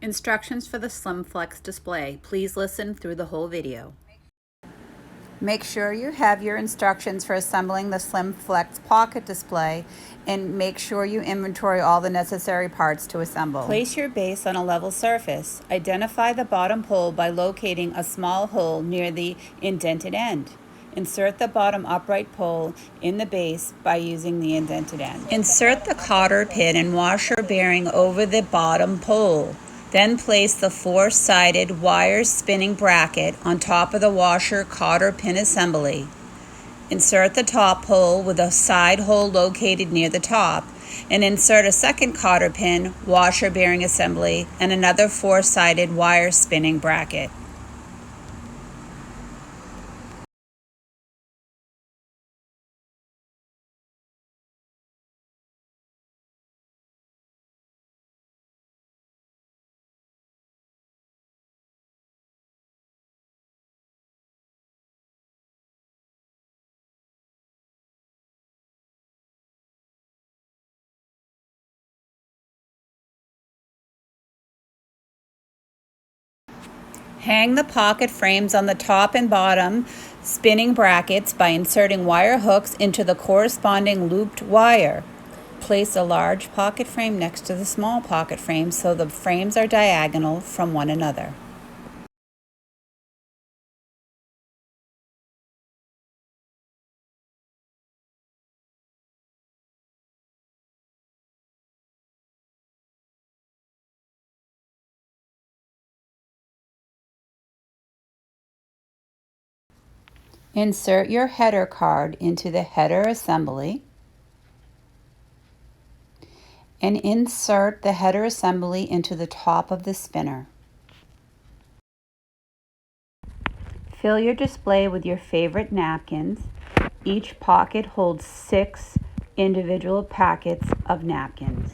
Instructions for the SlimFlex display. Please listen through the whole video. Make sure you have your instructions for assembling the SlimFlex pocket display and make sure you inventory all the necessary parts to assemble. Place your base on a level surface. Identify the bottom pole by locating a small hole near the indented end. Insert the bottom upright pole in the base by using the indented end. Insert the cotter pin and washer bearing over the bottom pole. Then place the four-sided wire spinning bracket on top of the washer cotter pin assembly. Insert the top pole with a side hole located near the top, and insert a second cotter pin, washer bearing assembly, and another four-sided wire spinning bracket. Hang the pocket frames on the top and bottom spinning brackets by inserting wire hooks into the corresponding looped wire. Place a large pocket frame next to the small pocket frame so the frames are diagonal from one another. Insert your header card into the header assembly and insert the header assembly into the top of the spinner. Fill your display with your favorite napkins. Each pocket holds 6 individual packets of napkins.